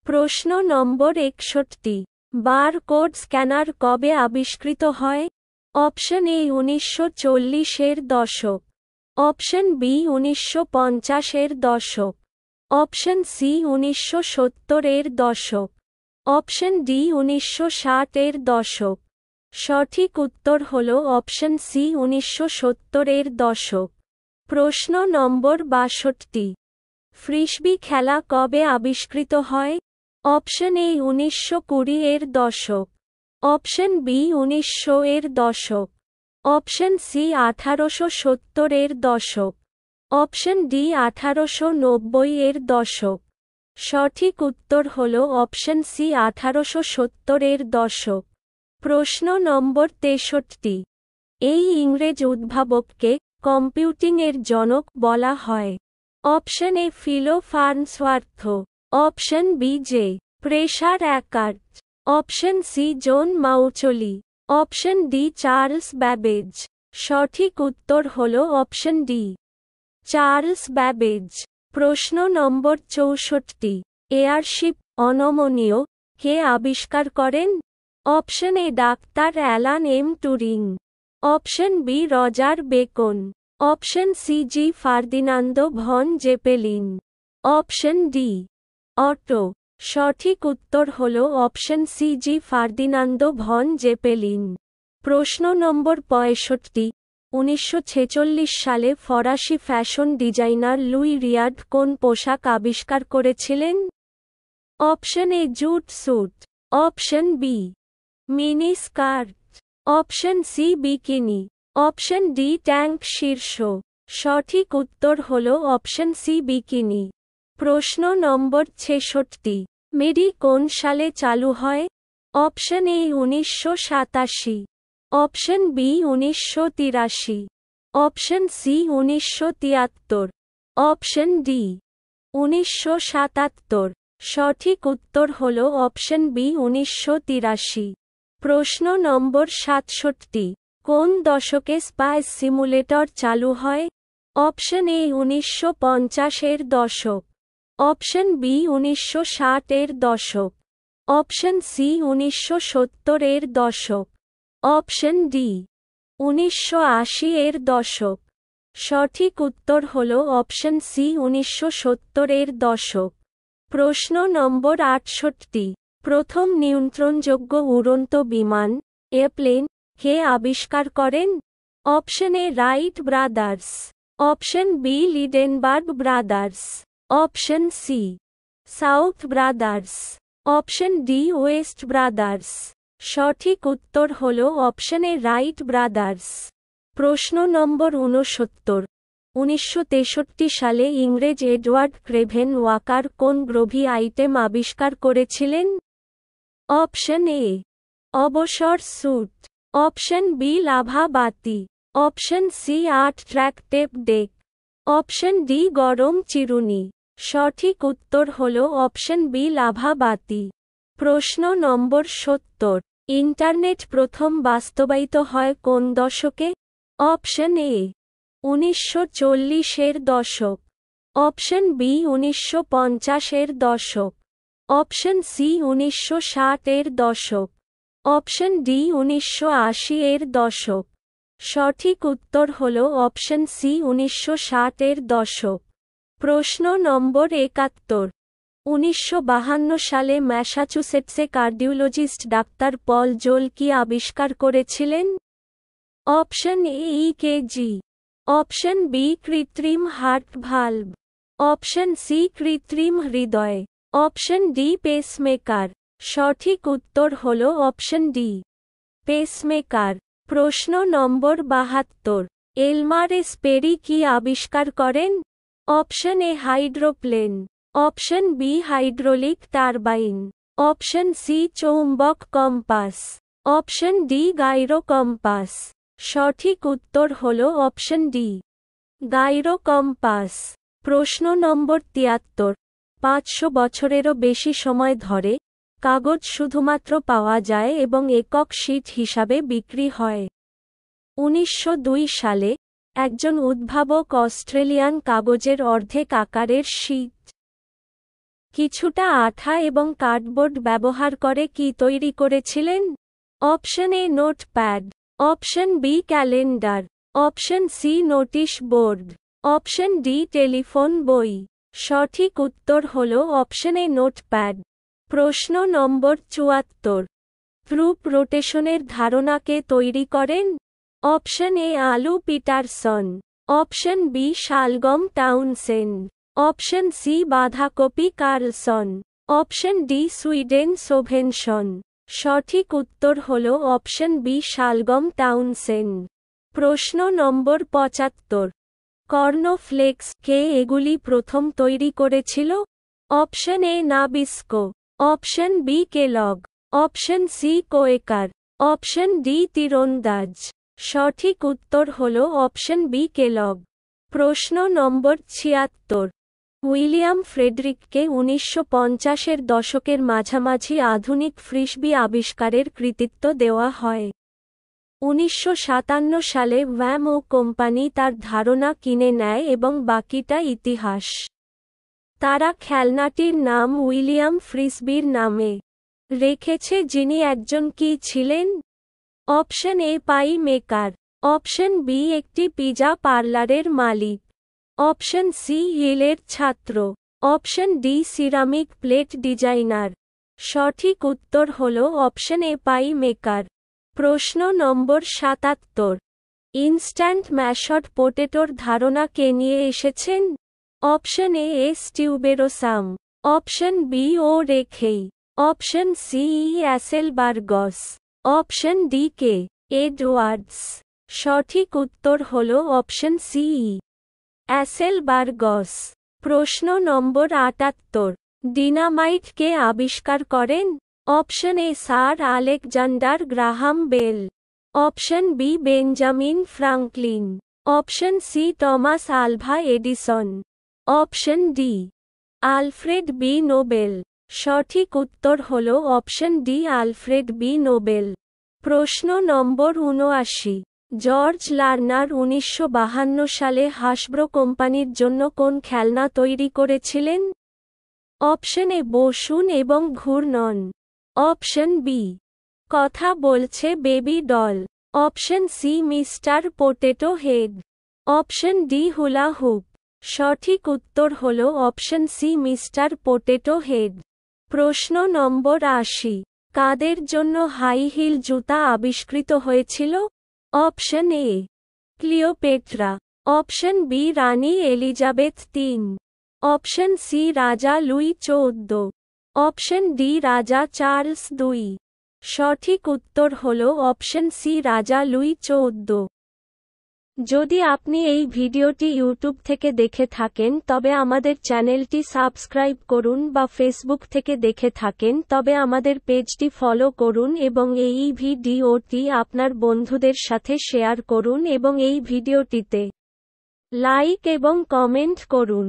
প্রশ্ন নম্বর 61, barcode scanner কবে আবিষ্কৃত হয়? অপশন এ 1940-এর দশক, অপশন বি 1950-এর দশক, অপশন সি 1970-এর দশক, অপশন ডি 1960-এর দশক। সঠিক উত্তর হল অপশন সি 1970-এর দশক। প্রশ্ন নম্বর 62, ফ্রিসবি খেলা কবে আবিষ্কৃত হয়? অপশন এ 1920-এর দশক, অপশন বি 1900-এর দশক, অপশন সি 1870-এর দশক, অপশন ডি 1890-এর দশক। সঠিক উত্তর হল অপশন সি 1870-এর দশক। প্রশ্ন নম্বর 63, এই ইংরেজ উদ্ভাবককে কম্পিউটিংয়ের জনক বলা হয়? Option A Philo Farnsworth, option B J Presper Eckert, option C John Mauchly, option D Charles Babbage. সঠিক উত্তর হল অপশন ডি চার্লস ব্যাবেজ। প্রশ্ন নম্বর 64, এয়ারশিপ অনমনীয় কে আবিষ্কার করেন? অপশন এ ডাক্তার Alan M Turing, option B Roger Bacon, option C G Ferdinando von Zeppelin, option D Otto. সঠিক উত্তর হল option C G Ferdinando von Zeppelin. প্রশ্ন নম্বর 65, 1946 সালে ফরাসি ফ্যাশন ডিজাইনার লুই রিয়াড কোন পোশাক আবিষ্কার করেছিলেন? Option A zoot suit, option B mini skirt, option C bikini, option D tank শীর্ষ। সঠিক উত্তর হল অপশন সি বিকিনি। প্রশ্ন নম্বর 66, মেডি কোন সালে চালু হয়? Option A 1987, option B 1983, option C 1973, option D 1977। সঠিক উত্তর হল অপশন বি 1983। প্রশ্ন নম্বর 67, কোন দশকে স্পাইস সিমুলেটর চালু হয়? অপশন এ 1950-এর দশক, অপশন বি 1960-এর দশক, অপশন সি 1970-এর দশক, অপশন ডি 1980-এর দশক। সঠিক উত্তর হল অপশন সি 1970-এর দশক। প্রশ্ন নম্বর 68, প্রথম নিয়ন্ত্রণযোগ্য উড়ন্ত বিমান এয়ারপ্লেন কে আবিষ্কার করেন? Option A Wright brothers, option B Lindenberg brothers, option C South brothers, option D West brothers. সঠিক উত্তর হল অপশন এ রাইট ব্রাদার্স। প্রশ্ন নম্বর 69, 1963 সালে ইংরেজ এডওয়ার্ড ক্রেভেন ওয়াকার কোন গ্রোভি আইটেম আবিষ্কার করেছিলেন? অপশন এ অবসর স্যুট, অপশন বি লাভা বাতি, option C 8 track tape deck, option D গরম চিরুনি। সঠিক উত্তর হল অপশন বি লাভা বাতি। প্রশ্ন নম্বর 70, ইন্টারনেট প্রথম বাস্তবায়িত হয় কোন দশকে? অপশন এ 1940-এর দশক, অপশন বি 1950-এর দশক, অপশন সি 1960-এর দশক, অপশন ডি 1980-এর দশক। সঠিক উত্তর হল অপশন সি 1960-এর দশক। প্রশ্ন নম্বর 71, 1952 সালে ম্যাসাচুসেটসে কার্ডিওলজিস্ট ডাক্তার পল জোল কি আবিষ্কার করেছিলেন? Option A ECG, option B কৃত্রিম হার্ট ভালভ, অপশন সি কৃত্রিম হৃদয়, অপশন ডি পেসমেকার। সঠিক উত্তর হল অপশন ডি পেসমেকার। প্রশ্ন নম্বর 72, এলমার স্পেরি কি আবিষ্কার করেন? Option A hydroplane, option B hydraulic turbine, option C চৌম্বক compass, option D gyro compass. সঠিক উত্তর হল অপশন ডি গাইরো কম্পাস। প্রশ্ন নম্বর 73, 500 বছরেরও বেশি সময় ধরে কাগজ শুধুমাত্র পাওয়া যায় এবং একক শীট হিসাবে বিক্রি হয়। 1902 সালে একজন উদ্ভাবক অস্ট্রেলিয়ান কাগজের অর্ধেক আকারের শীট কিছুটা আঠা এবং কার্ডবোর্ড ব্যবহার করে কি তৈরি করেছিলেন? Option A notepad, option B calendar, option C notice board, option D telephone বই। সঠিক উত্তর হল অপশন এ নোটপ্যাড। প্রশ্ন নম্বর ৭৪। গ্রুপ রোটেশনের ধারণাকে তৈরি করেন? অপশন এ আলু পিটারসন, অপশন বি শালগম টাউনসেন্ড, অপশন সি বাঁধাকপি কার্লসন, অপশন ডি সুইডেন সোভেনসন। সঠিক উত্তর হল অপশন বি শালগম টাউনসেন্ড। প্রশ্ন নম্বর ৭৫। কর্নফ্লেক্স কে এগুলি প্রথম তৈরি করেছিল? Option A Nabisco, option B Kellogg, option C Quaker, option D তীরন্দাজ। সঠিক উত্তর হল অপশন বি কেলগ। প্রশ্ন নম্বর ৭৬। উইলিয়াম ফ্রেডরিককে ১৯৫০-এর দশকের মাঝামাঝি আধুনিক ফ্রিসবি আবিষ্কারের কৃতিত্ব দেওয়া হয়। ১৯৫৭ সালে ওয়ামো কোম্পানি তার ধারণা কিনে নেয় এবং বাকিটা ইতিহাস। তারা খেলনাটির নাম উইলিয়াম ফ্রিসবির নামে রেখেছে, যিনি একজন কি ছিলেন? Option A pie maker, option B একটি পিজা পার্লারের মালিক, অপশন সি হিলের ছাত্র, option D ceramic plate designer. সঠিক উত্তর হল অপশন এ পাই মেকার। প্রশ্ন নম্বর ৭৭। ইনস্ট্যান্ট ম্যাশড পোটেটোর ধারণা কে নিয়ে এসেছেন? অপশন এ স্টিউবেরোসাম, অপশন বি ও রেখেই, অপশন সি অ্যাসেলবার্গস, অপশন ডি কে এডওয়ার্ডস। সঠিক উত্তর হল অপশন সি অ্যাসেলবার্গস। প্রশ্ন নম্বর ৭৮। ডিনামাইট কে আবিষ্কার করেন? Option A sir Alexander Graham Bell, option B Benjamin Franklin, option C Thomas Alva Edison, option D Alfred B Nobel. সঠিক উত্তর হল option D Alfred B Nobel. প্রশ্ন নম্বর ৭৯। জর্জ লার্নার ১৯৫২ সালে হাসব্রো কোম্পানির জন্য কোন খেলনা তৈরি করেছিলেন? অপশন এ বসুন এবং ঘূর্ণন, অপশন বি কথা বলছে baby doll, option C Mister Potato Head, option D hula hoop. সঠিক উত্তর হল option C Mister Potato Head. প্রশ্ন নম্বর ৮০। কাদের জন্য হাই হিল জুতা আবিষ্কৃত হয়েছিল? Option A Cleopatra, option B Rani Elizabeth III, option C রাজা লুই XIV, অপশন ডি রাজা চার্লস II। সঠিক উত্তর হল অপশন সি রাজা লুই XIV। যদি আপনি এই ভিডিওটি ইউটিউব থেকে দেখে থাকেন তবে আমাদের চ্যানেলটি সাবস্ক্রাইব করুন, বা ফেসবুক থেকে দেখে থাকেন তবে আমাদের পেজটি ফলো করুন এবং এই ভিডিওটি আপনার বন্ধুদের সাথে শেয়ার করুন এবং এই ভিডিওটিতে লাইক এবং কমেন্ট করুন।